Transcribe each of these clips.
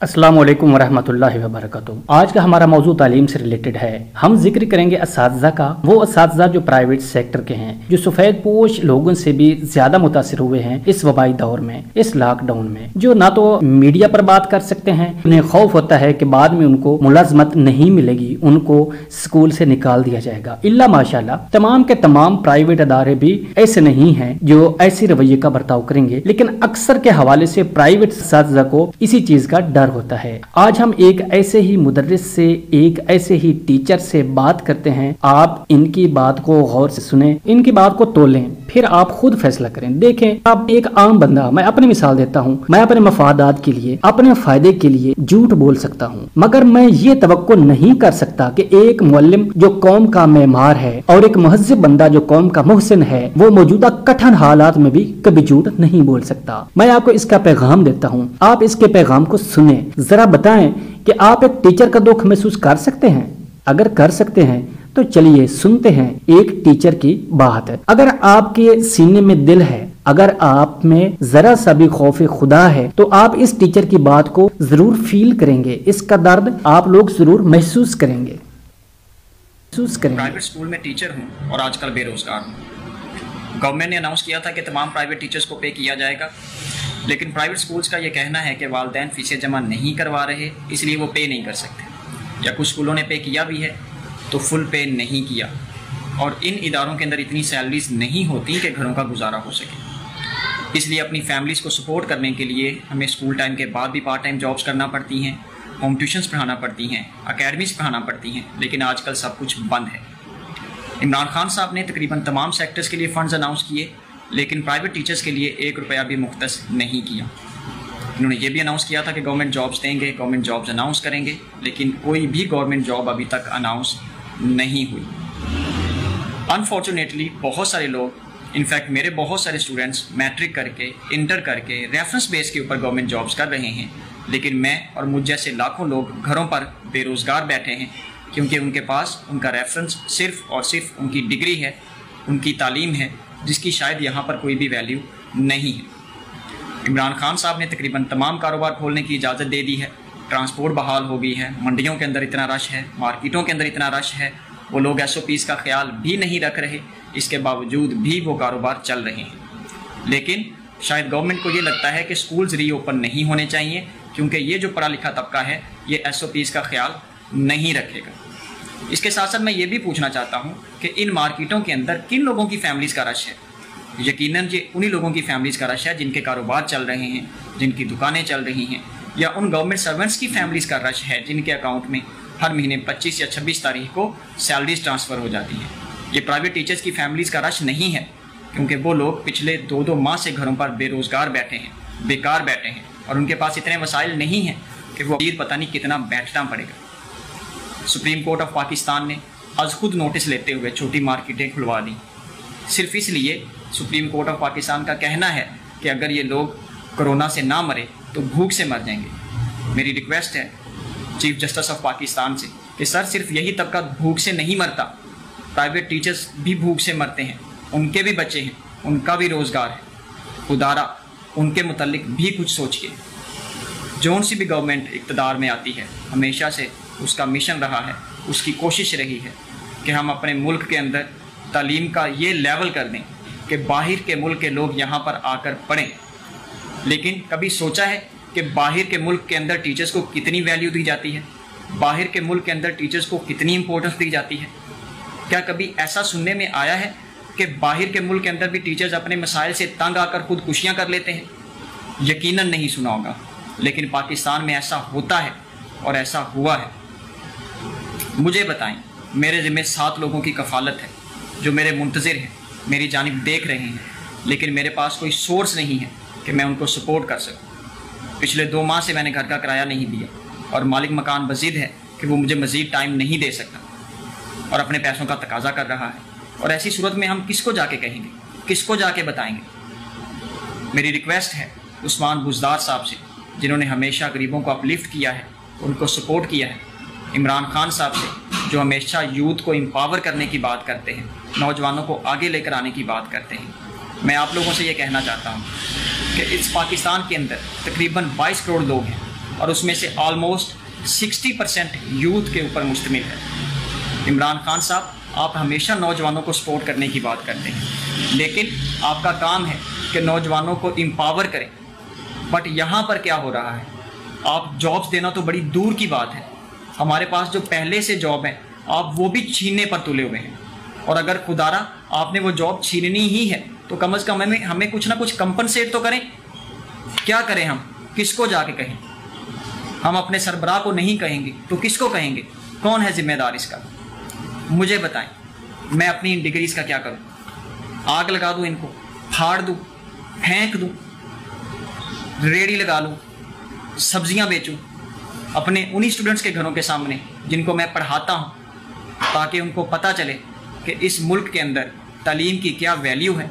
अस्सलाम वालेकुम वरहमतुल्लाहि वबरकातुहू। आज का हमारा मौजू तालीम से रिलेटेड है। हम जिक्र करेंगे असातिज़ा का, वो असातिज़ा जो प्राइवेट सेक्टर के हैं, जो सफ़ेद पोश लोगों से भी ज़्यादा मुतासिर हुए हैं इस वबाई दौर में, इस लॉकडाउन में, जो ना तो मीडिया पर बात कर सकते हैं, उन्हें खौफ होता है कि बाद में उनको मुलाजमत नहीं मिलेगी, उनको स्कूल से निकाल दिया जाएगा। इल्ला माशाल्लाह तमाम के तमाम प्राइवेट अदारे भी ऐसे नहीं हैं जो ऐसी रवैये का बर्ताव करेंगे, लेकिन अक्सर के हवाले से प्राइवेट असातिज़ा को इसी चीज का डर होता है। आज हम एक ऐसे ही मुदर्रिस से, एक ऐसे ही टीचर से बात करते हैं। आप इनकी बात को गौर से सुने, इनकी बात को तोलें, फिर आप खुद फैसला करें। देखें, आप एक आम बंदा, मैं अपनी मिसाल देता हूँ, मैं अपने मफादात के लिए, अपने फायदे के लिए झूठ बोल सकता हूँ, मगर मैं ये तवक्को नहीं कर सकता कि एक मुअल्लिम जो कौम का मेमार है और एक मुहज्जिब बंदा जो कौम का मुहसिन है, वो मौजूदा कठिन हालात में भी कभी झूठ नहीं बोल सकता। मैं आपको इसका पैगाम देता हूँ, आप इसके पैगाम को सुने। जरा बताएं कि आप एक टीचर का दुख महसूस कर सकते हैं? अगर कर सकते हैं तो चलिए सुनते हैं एक टीचर की बात। अगर आपके सीने में दिल है, अगर आप में जरा सा भी खौफ खुदा है, तो आप इस टीचर की बात को जरूर फील करेंगे, इसका दर्द आप लोग जरूर महसूस करेंगे। प्राइवेट स्कूल में टीचर हूँ और आजकल बेरोजगार हूँ। गवर्नमेंट ने अनाउंस किया था कि तमाम प्राइवेट टीचर्स को पे किया जाएगा, लेकिन प्राइवेट स्कूल्स का ये कहना है कि वालिदैन फीसें जमा नहीं करवा रहे, इसलिए वो पे नहीं कर सकते, या कुछ स्कूलों ने पे किया भी है तो फुल पे नहीं किया। और इन इदारों के अंदर इतनी सैलरीज नहीं होती कि घरों का गुजारा हो सके, इसलिए अपनी फैमिलीज़ को सपोर्ट करने के लिए हमें स्कूल टाइम के बाद भी पार्ट टाइम जॉब्स करना पड़ती हैं, होम ट्यूशन्स पढ़ाना पड़ती हैं, अकेडमीज़ पढ़ाना पड़ती हैं, लेकिन आजकल सब कुछ बंद है। इमरान खान साहब ने तकरीबन तमाम सेक्टर्स के लिए फ़ंड्स अनाउंस किए, लेकिन प्राइवेट टीचर्स के लिए 1 रुपया भी मुख्तस नहीं किया। इन्होंने ये भी अनाउंस किया था कि गवर्नमेंट जॉब्स देंगे, गवर्नमेंट जॉब्स अनाउंस करेंगे, लेकिन कोई भी गवर्नमेंट जॉब अभी तक अनाउंस नहीं हुई। अनफॉर्चुनेटली बहुत सारे लोग, इनफैक्ट मेरे बहुत सारे स्टूडेंट्स मैट्रिक करके, इंटर करके रेफरेंस बेस के ऊपर गवर्नमेंट जॉब्स कर रहे हैं, लेकिन मैं और मुझ जैसे लाखों लोग घरों पर बेरोज़गार बैठे हैं, क्योंकि उनके पास उनका रेफरेंस सिर्फ़ और सिर्फ उनकी डिग्री है, उनकी तालीम है, जिसकी शायद यहाँ पर कोई भी वैल्यू नहीं है। इमरान खान साहब ने तकरीबन तमाम कारोबार खोलने की इजाज़त दे दी है, ट्रांसपोर्ट बहाल हो गई है, मंडियों के अंदर इतना रश है, मार्केटों के अंदर इतना रश है, वो लोग SOPs का ख्याल भी नहीं रख रहे, इसके बावजूद भी वो कारोबार चल रहे हैं। लेकिन शायद गवर्नमेंट को ये लगता है कि स्कूल्स रीओपन नहीं होने चाहिए, क्योंकि ये जो पढ़ा लिखा तबका है ये SOPs का ख्याल नहीं रखेगा। इसके साथ साथ मैं ये भी पूछना चाहता हूँ कि इन मार्केटों के अंदर किन लोगों की फैमिलीज़ का रश है? यकीनन ये उन्हीं लोगों की फैमिलीज़ का रश है जिनके कारोबार चल रहे हैं, जिनकी दुकानें चल रही हैं, या उन गवर्नमेंट सर्वेंट्स की फैमिलीज़ का रश है जिनके अकाउंट में हर महीने 25 या 26 तारीख को सैलरीज ट्रांसफ़र हो जाती हैं। ये प्राइवेट टीचर्स की फैमिलीज़ का रश नहीं है, क्योंकि वो लोग पिछले 2-2 माह से घरों पर बेरोज़गार बैठे हैं, बेकार बैठे हैं, और उनके पास इतने वसाइल नहीं हैं कि वो पता नहीं कितना बैठना पड़ेगा। सुप्रीम कोर्ट ऑफ पाकिस्तान ने आज खुद नोटिस लेते हुए छोटी मार्केटें खुलवा दी, सिर्फ इसलिए सुप्रीम कोर्ट ऑफ पाकिस्तान का कहना है कि अगर ये लोग कोरोना से ना मरे तो भूख से मर जाएंगे। मेरी रिक्वेस्ट है चीफ जस्टिस ऑफ पाकिस्तान से कि सर, सिर्फ यही तबका भूख से नहीं मरता, प्राइवेट टीचर्स भी भूख से मरते हैं, उनके भी बच्चे हैं, उनका भी रोज़गार है। खुदारा उनके मुतल्लिक भी कुछ सोचिए। जौन सी भी गवर्नमेंट इक़्तिदार में आती है, हमेशा से उसका मिशन रहा है, उसकी कोशिश रही है कि हम अपने मुल्क के अंदर तालीम का ये लेवल कर दें कि बाहर के मुल्क के लोग यहाँ पर आकर पढ़ें। लेकिन कभी सोचा है कि बाहर के मुल्क के अंदर टीचर्स को कितनी वैल्यू दी जाती है? बाहर के मुल्क के अंदर टीचर्स को कितनी इंपॉर्टेंस दी जाती है? क्या कभी ऐसा सुनने में आया है कि बाहर के मुल्क के अंदर भी टीचर्स अपने मसाइल से तंग आकर खुदकुशियाँ कर लेते हैं? यकीनन नहीं सुना होगा, लेकिन पाकिस्तान में ऐसा होता है और ऐसा हुआ है। मुझे बताएं, मेरे ज़िम्मे 7 लोगों की कफ़ालत है जो मेरे मुंतज़िर हैं, मेरी जानिब देख रहे हैं, लेकिन मेरे पास कोई सोर्स नहीं है कि मैं उनको सपोर्ट कर सकूं। पिछले 2 माह से मैंने घर का किराया नहीं दिया, और मालिक मकान वज़ीद है कि वो मुझे मज़ीद टाइम नहीं दे सकता और अपने पैसों का तकाजा कर रहा है। और ऐसी सूरत में हम किसको जाके कहेंगे, किसको जाके बताएंगे? मेरी रिक्वेस्ट है उस्मान बुज़दार साहब से, जिन्होंने हमेशा गरीबों को अपलिफ्ट किया है, उनको सपोर्ट किया है, इमरान खान साहब से, जो हमेशा यूथ को एम्पावर करने की बात करते हैं, नौजवानों को आगे लेकर आने की बात करते हैं। मैं आप लोगों से ये कहना चाहता हूँ कि इस पाकिस्तान के अंदर तकरीबन 22 करोड़ लोग हैं, और उसमें से ऑलमोस्ट 60% यूथ के ऊपर मुश्तमिल है। इमरान खान साहब, आप हमेशा नौजवानों को सपोर्ट करने की बात करते हैं, लेकिन आपका काम है कि नौजवानों को एम्पावर करें। बट यहाँ पर क्या हो रहा है, आप जॉब्स देना तो बड़ी दूर की बात है, हमारे पास जो पहले से जॉब है आप वो भी छीनने पर तुले हुए हैं। और अगर खुदारा आपने वो जॉब छीननी ही है तो कम से कम हमें कुछ ना कुछ कंपनसेट तो करें। क्या करें हम, किसको जाके कहें? हम अपने सरबराह को नहीं कहेंगे तो किसको कहेंगे? कौन है जिम्मेदार इसका? मुझे बताएं, मैं अपनी इन डिग्रीज़ का क्या करूं? आग लगा दूं इनको, फाड़ दूं, फेंक दूं, रेड़ी लगा लूं, सब्जियां बेचूं अपने उन्हीं स्टूडेंट्स के घरों के सामने जिनको मैं पढ़ाता हूं, ताकि उनको पता चले कि इस मुल्क के अंदर तालीम की क्या वैल्यू है,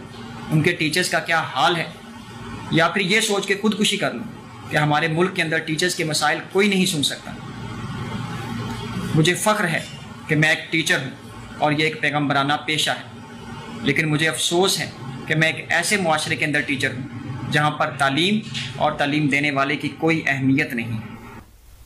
उनके टीचर्स का क्या हाल है। या फिर ये सोच के खुदकुशी कर लूँ कि हमारे मुल्क के अंदर टीचर्स के मसाइल कोई नहीं सुन सकता। मुझे फ़ख्र है कि मैं एक टीचर हूँ और ये एक पैगम्बराना पेशा है, लेकिन मुझे अफसोस है कि मैं एक ऐसे मुआशरे के अंदर टीचर हूँ जहाँ पर तालीम और तालीम देने वाले की कोई अहमियत नहीं है।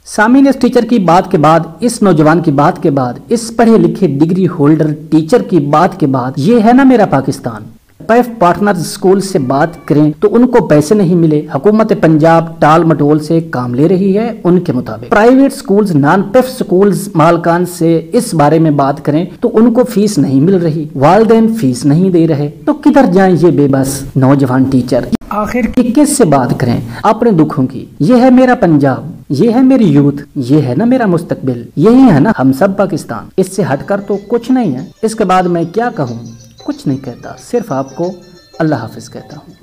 सामीन, इस टीचर की बात के बाद, इस नौजवान की बात के बाद, इस पढ़े लिखे डिग्री होल्डर टीचर की बात के बाद, ये है ना मेरा पाकिस्तान। पैफ पार्टनर्स स्कूल से बात करें तो उनको पैसे नहीं मिले, हुकूमत पंजाब टाल मटोल से काम ले रही है उनके मुताबिक। प्राइवेट स्कूल्स, नॉन पैफ स्कूल्स मालकान से इस बारे में बात करें तो उनको फीस नहीं मिल रही, वालिदैन फीस नहीं दे रहे, तो किधर जाएं ये बेबस नौजवान टीचर? आखिर किस से बात करें अपने दुखों की? ये है मेरा पंजाब, ये है मेरी यूथ, ये है ना मेरा मुस्तकबिल, यही है ना हम सब पाकिस्तान। इससे हटकर तो कुछ नहीं है। इसके बाद मैं क्या कहूँ? कुछ नहीं कहता, सिर्फ आपको अल्लाह हाफिज कहता हूँ।